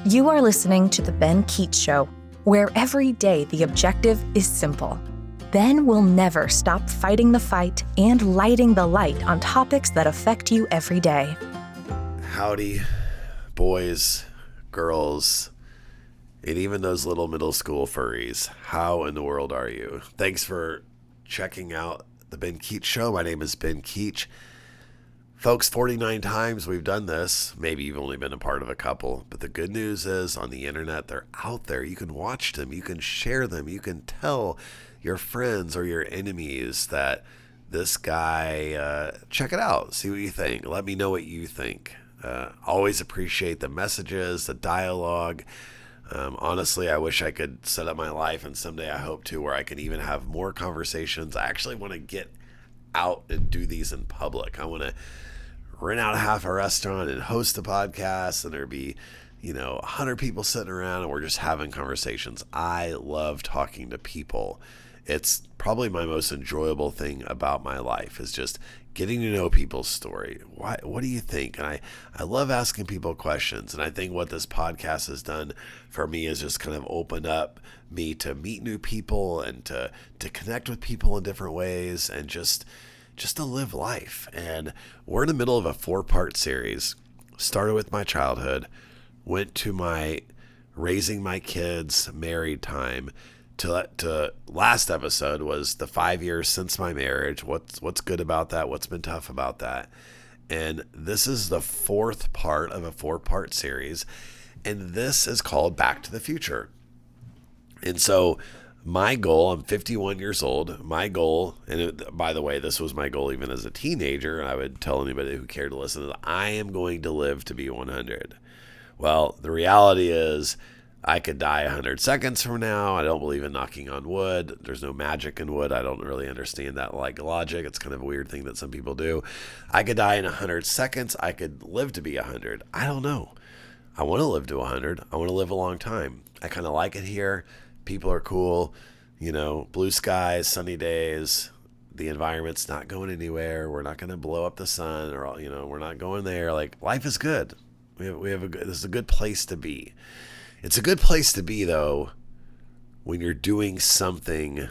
You are listening to The Ben Keech Show, where every day the objective is simple. Ben will never stop fighting the fight and lighting the light on topics that affect you every day. Howdy, boys, girls, and even those little middle school furries. How in the world are you? Thanks for checking out The Ben Keech Show. My name is Ben Keech. Folks, 49 times we've done this. Maybe you've only been a part of a couple. But the good news is on the internet, they're out there. You can watch them. You can share them. You can tell your friends or your enemies that this guy, check it out. See what you think. Let me know what you think. Always appreciate the messages, the dialogue. Honestly, I wish I could set up my life, and someday I hope to, where I can even have more conversations. I actually want to get out and do these in public. I want to rent out half a restaurant and host a podcast, and there'd be 100 people sitting around and we're just having conversations. I love talking to people. It's probably my most enjoyable thing about my life, is just getting to know people's story. What do you think? And I love asking people questions, and I think what this podcast has done for me is just kind of open up me to meet new people and to connect with people in different ways, and just to live life. And we're in the middle of a 4-part series. Started with my childhood, went to my raising my kids, married time, to last episode was the 5 years since my marriage. What's good about that? What's been tough about that? And this is the 4th part of a 4-part series, and this is called Back to the Future. And so my goal, I'm 51 years old, my goal, and by the way, this was my goal even as a teenager, and I would tell anybody who cared to listen, that I am going to live to be 100. Well, the reality is I could die 100 seconds from now. I don't believe in knocking on wood. There's no magic in wood. I don't really understand that logic. It's kind of a weird thing that some people do. I could die in 100 seconds. I could live to be 100. I don't know. I want to live to 100. I want to live a long time. I kind of like it here. People are cool, blue skies, sunny days. The environment's not going anywhere. We're not going to blow up the sun, or we're not going there. Like, life is good. This is a good place to be. It's a good place to be, though, when you're doing something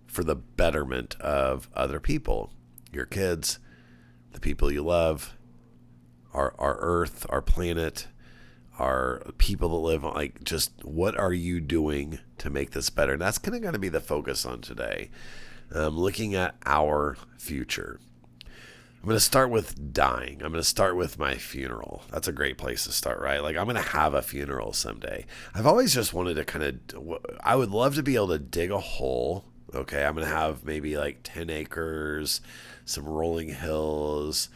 for the betterment of other people, your kids, the people you love, our earth, our planet, our people that live, like, just what are you doing to make this better? And that's kind of going to be the focus on today, looking at our future. I'm going to start with dying. I'm going to start with my funeral. That's a great place to start, right? Like, I'm going to have a funeral someday. I've always just wanted to I would love to be able to dig a hole. Okay, I'm going to have maybe like 10 acres, some rolling hills,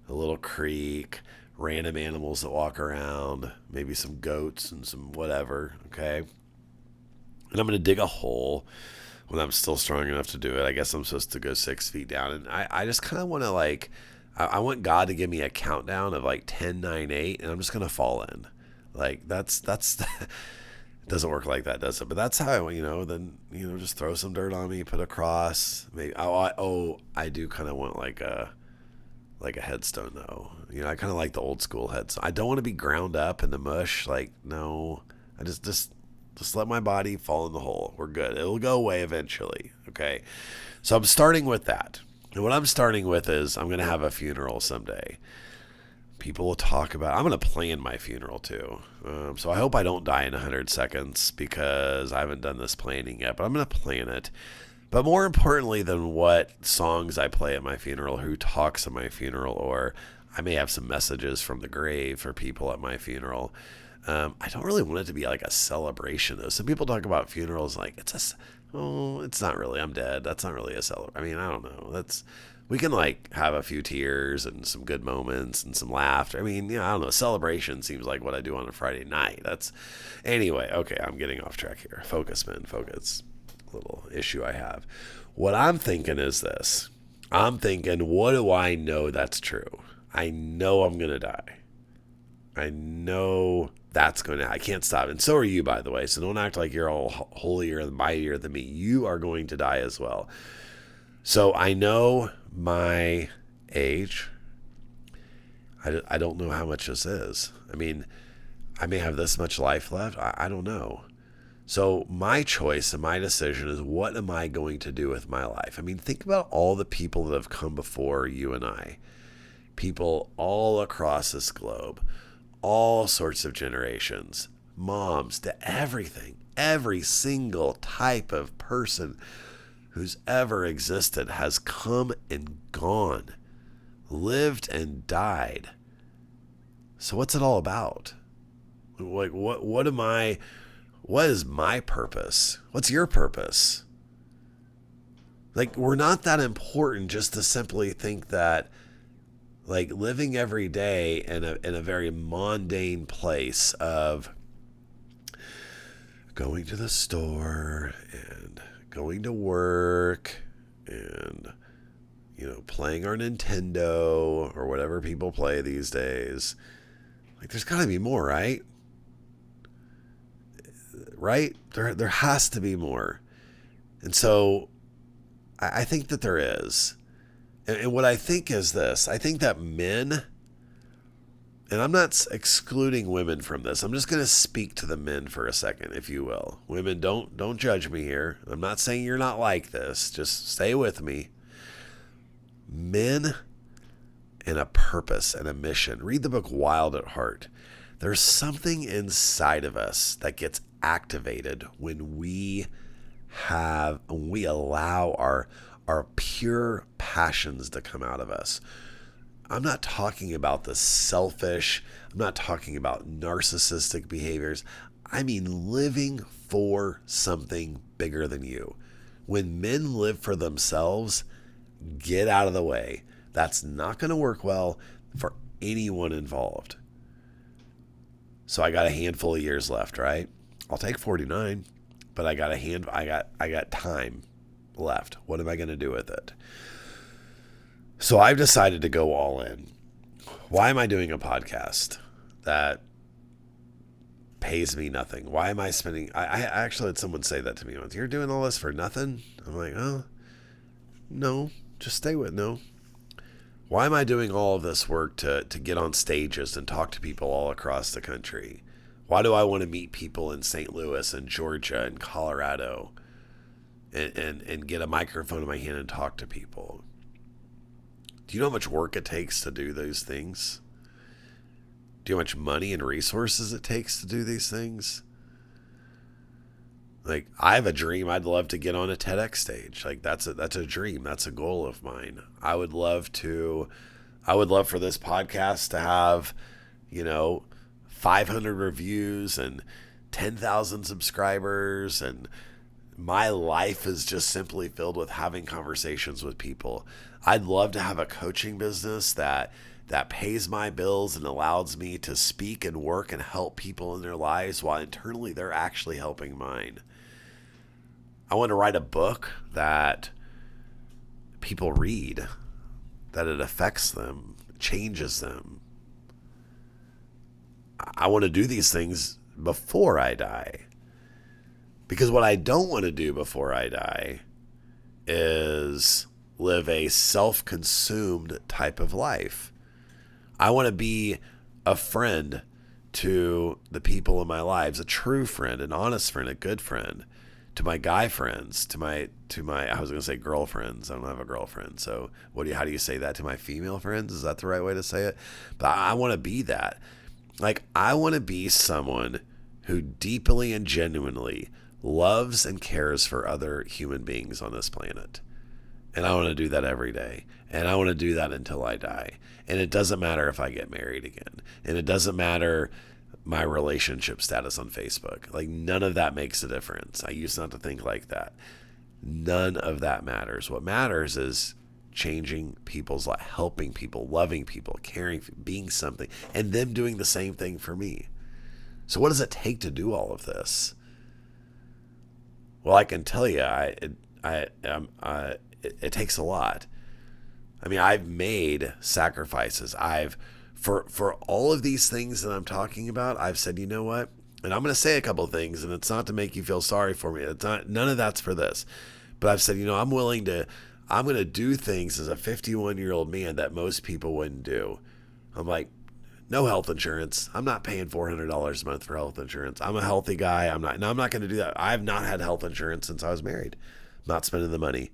a little creek, random animals that walk around, maybe some goats and some whatever, okay? And I'm going to dig a hole when I'm still strong enough to do it. I guess I'm supposed to go 6 feet down. And I just kind of want to I want God to give me a countdown of 10, 9, 8, and I'm just going to fall in. Like, that's, it doesn't work like that, does it? But that's how, then, just throw some dirt on me, put a cross. Maybe, I do kind of want like a headstone though. I kind of like the old school headstone. I don't want to be ground up in the mush. No, I just let my body fall in the hole. We're good. It'll go away eventually. Okay. So I'm starting with that. And what I'm starting with is I'm going to have a funeral someday. People will talk about, I'm going to plan my funeral too. So I hope I don't die in 100 seconds, because I haven't done this planning yet, but I'm going to plan it. But more importantly than what songs I play at my funeral, who talks at my funeral, or I may have some messages from the grave for people at my funeral. I don't really want it to be like a celebration, though. Some people talk about funerals like it's not really. I'm dead. That's not really a celebration. I mean, I don't know. We can have a few tears and some good moments and some laughter. I mean, I don't know. Celebration seems like what I do on a Friday night. Anyway. Okay, I'm getting off track here. Focus, man. Focus. Little issue I have. What I'm thinking is this. I'm thinking, what do I know that's true? I know I'm gonna die. I know I can't stop. And so are you, by the way. So don't act like you're all holier and mightier than me. You are going to die as well. So I know my age. I don't know how much this is. I mean, I may have this much life left. I don't know. So my choice and my decision is, what am I going to do with my life? I mean, think about all the people that have come before you and I. People all across this globe, all sorts of generations, moms to everything. Every single type of person who's ever existed has come and gone, lived and died. So what's it all about? Like, what is my purpose? What's your purpose? Like, we're not that important just to simply think that, like, living every day in a very mundane place of going to the store and going to work and, playing our Nintendo or whatever people play these days. Like, there's got to be more, right? Right? There has to be more. And so I think that there is. And what I think is this. I think that men, and I'm not excluding women from this. I'm just going to speak to the men for a second, if you will. Women, don't judge me here. I'm not saying you're not like this. Just stay with me. Men and a purpose and a mission. Read the book Wild at Heart. There's something inside of us that gets activated when we allow our pure passions to come out of us. I'm not talking about the selfish. I'm not talking about narcissistic behaviors. I mean living for something bigger than you. When men live for themselves, get out of the way. That's not going to work well for anyone involved. So I got a handful of years left, right? I'll take 49, but I got time left. What am I going to do with it? So I've decided to go all in. Why am I doing a podcast that pays me nothing? Why am I spending... I actually had someone say that to me once. You're doing all this for nothing? I'm like, oh, no, just stay with no. Why am I doing all of this work to get on stages and talk to people all across the country? Why do I want to meet people in St. Louis and Georgia and Colorado and get a microphone in my hand and talk to people? Do you know how much work it takes to do those things? Do you know how much money and resources it takes to do these things? Like, I have a dream. I'd love to get on a TEDx stage. Like, that's a dream. That's a goal of mine. I would love for this podcast to have, 500 reviews and 10,000 subscribers, and my life is just simply filled with having conversations with people. I'd love to have a coaching business that pays my bills and allows me to speak and work and help people in their lives while internally they're actually helping mine. I want to write a book that people read, that it affects them, changes them. I want to do these things before I die. Because what I don't want to do before I die is live a self-consumed type of life. I want to be a friend to the people in my lives, a true friend, an honest friend, a good friend, to my guy friends, to my I was going to say girlfriends. I don't have a girlfriend. So how do you say that? To my female friends? Is that the right way to say it? But I want to be that. Like, I want to be someone who deeply and genuinely loves and cares for other human beings on this planet. And I want to do that every day. And I want to do that until I die. And it doesn't matter if I get married again. And it doesn't matter my relationship status on Facebook. Like, none of that makes a difference. I used not to think like that. None of that matters. What matters is changing people's life, helping people, loving people, caring, being something, and them doing the same thing for me. So what does it take to do all of this? Well, I can tell you, it takes a lot. I mean, I've made sacrifices. For all of these things that I'm talking about, I've said, you know what? And I'm going to say a couple of things, and it's not to make you feel sorry for me. It's not, none of that's for this. But I've said, I'm going to do things as a 51-year-old man that most people wouldn't do. I'm like, No health insurance. I'm not paying $400 a month for health insurance. I'm a healthy guy. I'm not going to do that. I've not had health insurance since I was married. I'm not spending the money.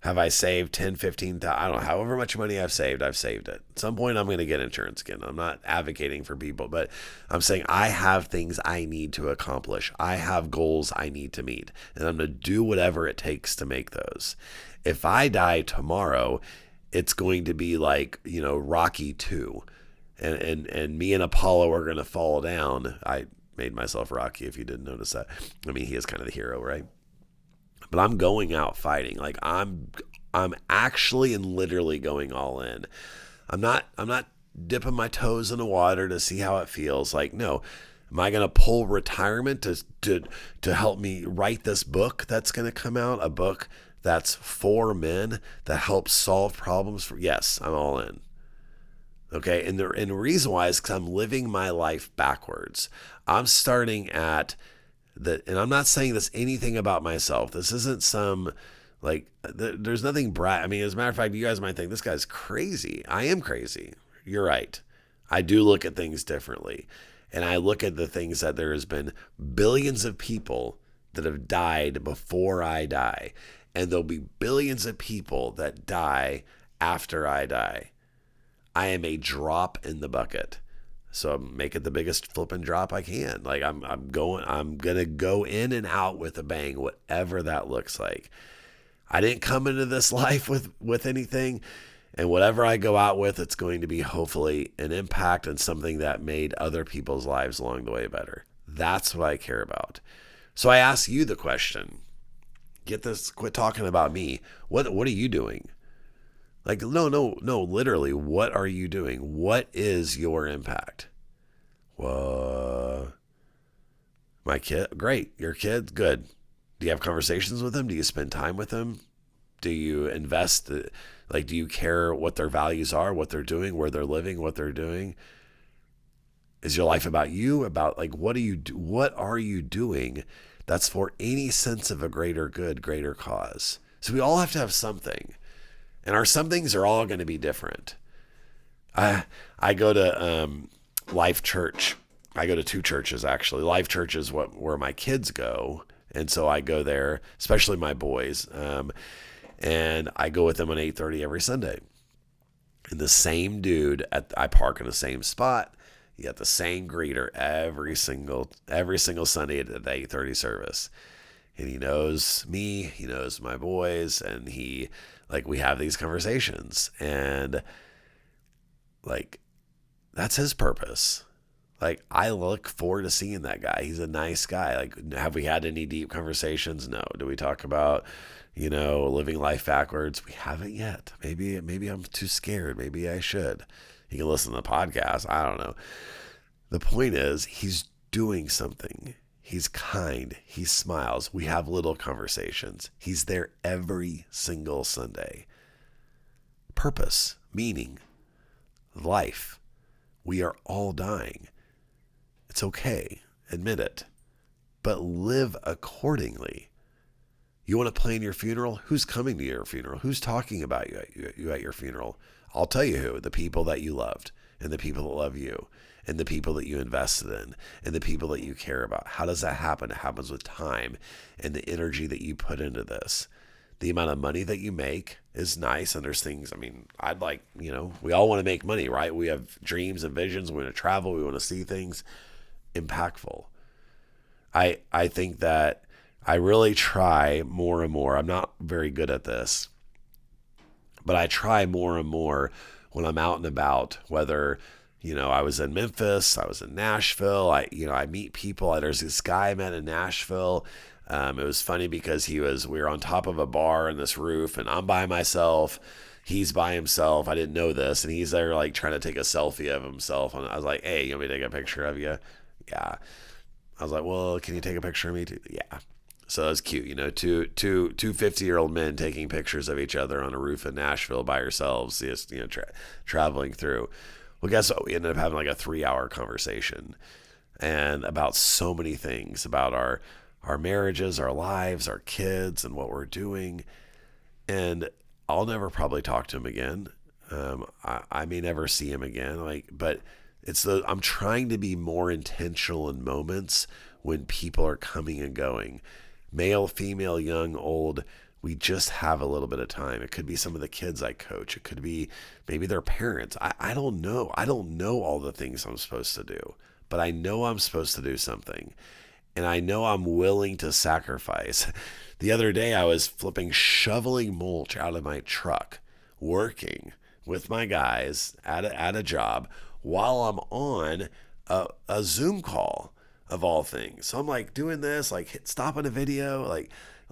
Have I saved 10, 15, I don't know, however much money I've saved it. At some point, I'm going to get insurance again. I'm not advocating for people, but I'm saying I have things I need to accomplish. I have goals I need to meet, and I'm going to do whatever it takes to make those. If I die tomorrow, it's going to be like, Rocky 2. And me and Apollo are going to fall down. I made myself Rocky, if you didn't notice that. I mean, he is kind of the hero, right? But I'm going out fighting. Like I'm actually and literally going all in. I'm not dipping my toes in the water to see how it feels. Like, no. Am I going to pull retirement to help me write this book that's going to come out? A book that's for men that helps solve problems yes, I'm all in. Okay, and the reason why is because I'm living my life backwards. I'm starting at and I'm not saying this anything about myself. This isn't some, there's nothing I mean, as a matter of fact, you guys might think this guy's crazy. I am crazy. You're right. I do look at things differently. And I look at the things that there has been billions of people that have died before I die. And there'll be billions of people that die after I die. I am a drop in the bucket. So I'm making the biggest flipping drop I can. Like I'm gonna go in and out with a bang, whatever that looks like. I didn't come into this life with anything, and whatever I go out with, it's going to be hopefully an impact and something that made other people's lives along the way better. That's what I care about. So I ask you the question. Quit talking about me. What are you doing? Like, no, literally, what are you doing? What is your impact? Well, my kid, great. Your kid, good. Do you have conversations with them? Do you spend time with them? Do you invest? Do you care what their values are, what they're doing, where they're living, what they're doing? Is your life about you? About what are you doing that's for any sense of a greater good, greater cause? So we all have to have something. And our some things are all going to be different. I go to Life Church. I go to two churches, actually. Life Church is where my kids go. And so I go there, especially my boys. And I go with them on 8:30 every Sunday. And the same dude, I park in the same spot. You got the same greeter every single Sunday at the 8:30 service. And he knows me, he knows my boys, and we have these conversations, and that's his purpose. I look forward to seeing that guy. He's a nice guy. Have we had any deep conversations? No. Do we talk about, living life backwards? We haven't yet. Maybe I'm too scared. Maybe I should. He can listen to the podcast. I don't know. The point is, he's doing something. He's kind. He smiles. We have little conversations. He's there every single Sunday. Purpose, meaning, life. We are all dying. It's okay. Admit it. But live accordingly. You want to plan your funeral? Who's coming to your funeral? Who's talking about you at your funeral? I'll tell you who. The people that you loved, and the people that love you, and the people that you invested in, and the people that you care about. How does that happen? It happens with time and the energy that you put into this. The amount of money that you make is nice, and there's things, we all want to make money, right? We have dreams and visions. We want to travel. We want to see things impactful. I think that I really try more and more. I'm not very good at this, but I try more and more when I'm out and about, whether I was in Memphis, I was in Nashville. I meet people. There's this guy I met in Nashville. It was funny because we were on top of a bar in this roof, and I'm by myself. He's by himself. I didn't know this, and he's there trying to take a selfie of himself. And I was like, "Hey, you want me to take a picture of you?" Yeah. I was like, "Well, can you take a picture of me too?" Yeah. So it was cute, two 50-year-old men taking pictures of each other on a roof in Nashville by yourselves, just traveling through. Well, guess what? We ended up having a 3-hour conversation, and about so many things, about our marriages, our lives, our kids, and what we're doing. And I'll never probably talk to him again. I may never see him again. But I'm trying to be more intentional in moments when people are coming and going. Male, female, young, old, we just have a little bit of time. It could be some of the kids I coach. It could be maybe their parents. I don't know. I don't know all the things I'm supposed to do, but I know I'm supposed to do something. And I know I'm willing to sacrifice. The other day I was shoveling mulch out of my truck, working with my guys at a job while I'm on a Zoom call of all things. So I'm like doing this, like stopping a video,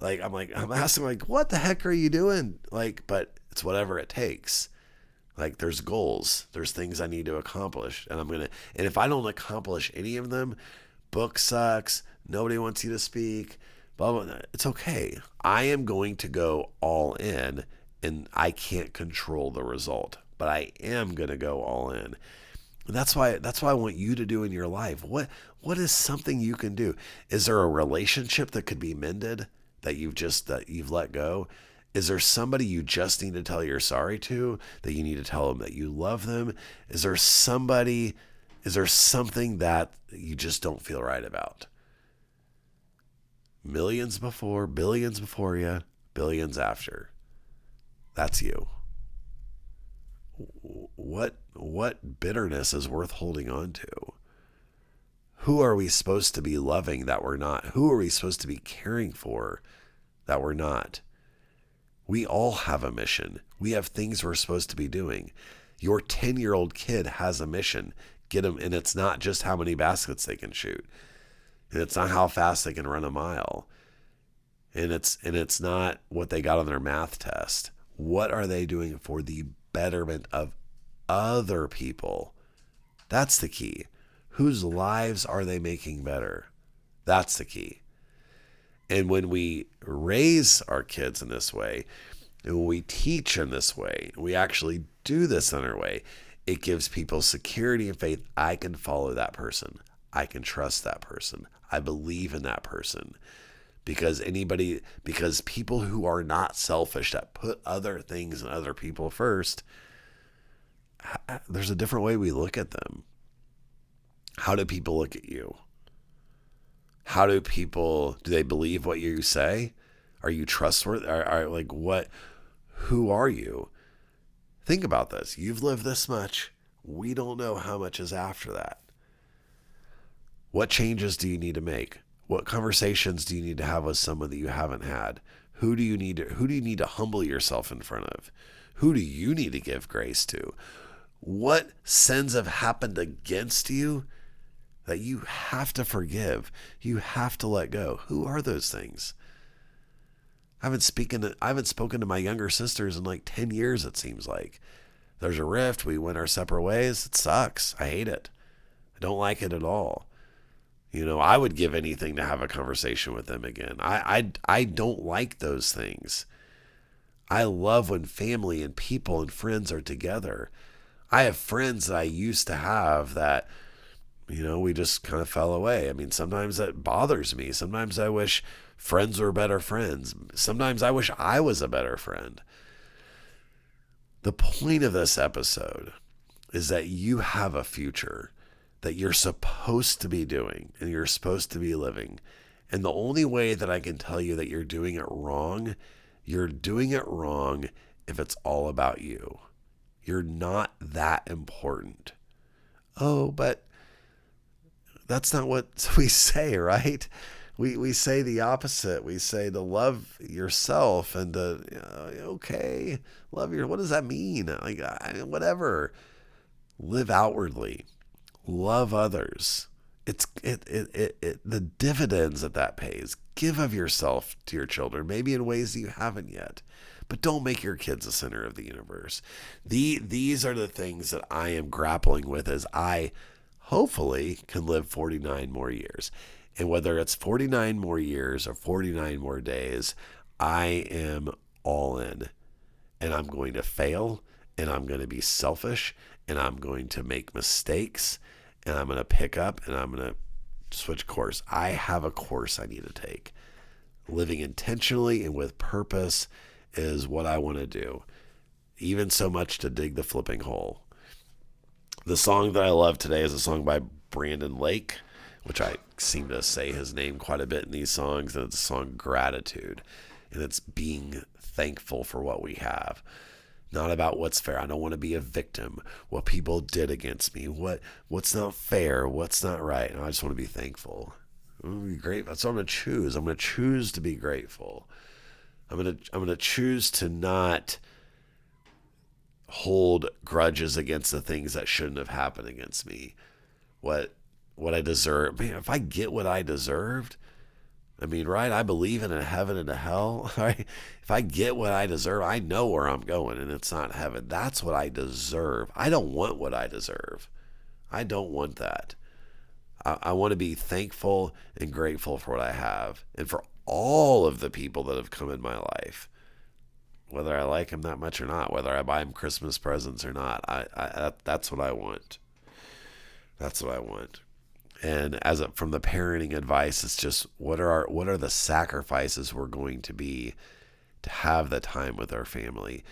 I'm asking like, what the heck are you doing? But it's whatever it takes. Like there's goals, there's things I need to accomplish, and and if I don't accomplish any of them, book sucks, nobody wants you to speak, blah, blah, blah. It's okay. I am going to go all in, and I can't control the result, but I am going to go all in. And that's why I want you to do in your life. What is something you can do? Is there a relationship that could be mended that you've let go? Is there somebody you just need to tell you're sorry to, that you need to tell them that you love them? Is there something that you just don't feel right about? Millions before, billions before you, billions after. That's you. What bitterness is worth holding on to? Who are we supposed to be loving that we're not? Who are we supposed to be caring for that we're not? We all have a mission. We have things we're supposed to be doing. Your 10-year-old kid has a mission. Get them, and it's not just how many baskets they can shoot. And it's not how fast they can run a mile. And it's not what they got on their math test. What are they doing for the betterment of other people? That's the key. Whose lives are they making better? That's the key. And when we raise our kids in this way, and when we teach in this way, we actually do this in our way, it gives people security and faith. I can follow that person. I can trust that person. I believe in that person. Because people who are not selfish, that put other things and other people first, there's a different way we look at them. How do people look at you? Do they believe what you say? Are you trustworthy? Who are you? Think about this. You've lived this much. We don't know how much is after that. What changes do you need to make? What conversations do you need to have with someone that you haven't had? Who do you need to humble yourself in front of? Who do you need to give grace to? What sins have happened against you that you have to forgive? You have to let go. Who are those things? I haven't spoken to my younger sisters in like 10 years, it seems like. There's a rift. We went our separate ways. It sucks. I hate it. I don't like it at all. I would give anything to have a conversation with them again. I don't like those things. I love when family and people and friends are together. I have friends that I used to have that, we just kind of fell away. I mean, sometimes that bothers me. Sometimes I wish friends were better friends. Sometimes I wish I was a better friend. The point of this episode is that you have a future that you're supposed to be doing and you're supposed to be living. And the only way that I can tell you that you're doing it wrong if it's all about you. You're not that important. Oh, but that's not what we say, right? We say the opposite. We say to love yourself and to, okay, what does that mean? Whatever. Live outwardly. Love others. The dividends that pays. Give of yourself to your children, maybe in ways that you haven't yet. But don't make your kids the center of the universe. These are the things that I am grappling with as I hopefully can live 49 more years. And whether it's 49 more years or 49 more days, I am all in. And I'm going to fail, and I'm going to be selfish, and I'm going to make mistakes, and I'm going to pick up, and I'm going to switch course. I have a course I need to take. Living intentionally and with purpose is what I want to do. Even so much to dig the flipping hole. The song that I love today is a song by Brandon Lake, which I seem to say his name quite a bit in these songs, and it's a song Gratitude. And it's being thankful for what we have. Not about what's fair. I don't want to be a victim. What people did against me. What's not fair. What's not right. And I just want to be thankful. I'm going to be grateful. That's what I'm going to choose. I'm going to choose to be grateful. I'm going to choose to not hold grudges against the things that shouldn't have happened against me. What I deserve. Man, if I get what I deserved, I mean, right? I believe in a heaven and a hell. Right? If I get what I deserve, I know where I'm going, and it's not heaven. That's what I deserve. I don't want what I deserve. I don't want that. I want to be thankful and grateful for what I have, and for all of the people that have come in my life, whether I like them that much or not, whether I buy them Christmas presents or not. That's what I want. That's what I want. And from the parenting advice, it's just what are the sacrifices we're going to be to have the time with our family,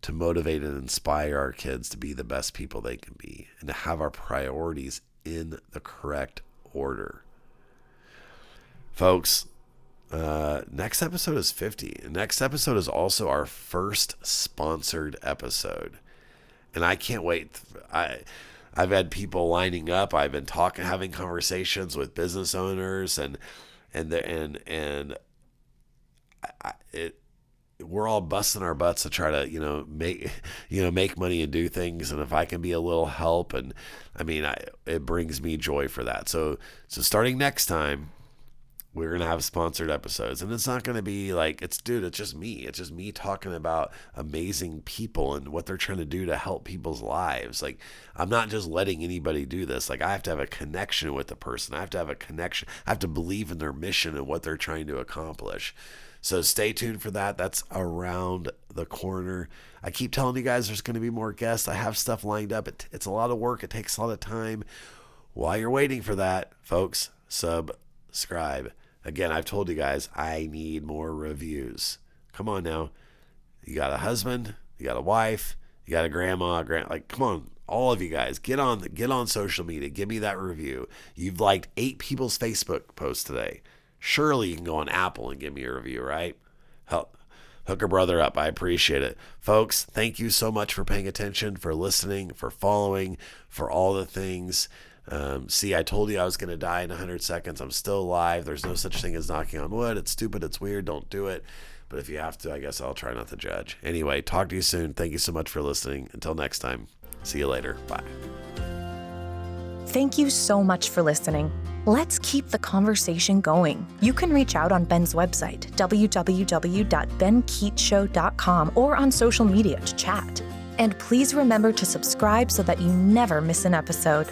to motivate and inspire our kids to be the best people they can be, and to have our priorities in the correct order. Folks, next episode is 50. And next episode is also our first sponsored episode. And I can't wait. I've had people lining up. I've been having conversations with business owners, we're all busting our butts to try to, make money and do things. And if I can be a little help, and it brings me joy for that. So starting next time, we're going to have sponsored episodes, and it's not going to be like, it's just me. It's just me talking about amazing people and what they're trying to do to help people's lives. Like, I'm not just letting anybody do this. Like, I have to have a connection with the person. I have to have a connection. I have to believe in their mission and what they're trying to accomplish. So stay tuned for that. That's around the corner. I keep telling you guys there's going to be more guests. I have stuff lined up. It's a lot of work. It takes a lot of time. While you're waiting for that, folks, subscribe. Again, I've told you guys, I need more reviews. Come on now. You got a husband, you got a wife, you got a grandma, come on, all of you guys, get on social media. Give me that review. You've liked 8 people's Facebook posts today. Surely you can go on Apple and give me a review, right? Hook a brother up. I appreciate it. Folks, thank you so much for paying attention, for listening, for following, for all the things. I told you I was going to die in 100 seconds. I'm still alive. There's no such thing as knocking on wood. It's stupid. It's weird. Don't do it. But if you have to, I guess I'll try not to judge. Anyway, talk to you soon. Thank you so much for listening. Until next time, see you later. Bye. Thank you so much for listening. Let's keep the conversation going. You can reach out on Ben's website, www.TheBenKeechShow.com, or on social media to chat. And please remember to subscribe so that you never miss an episode.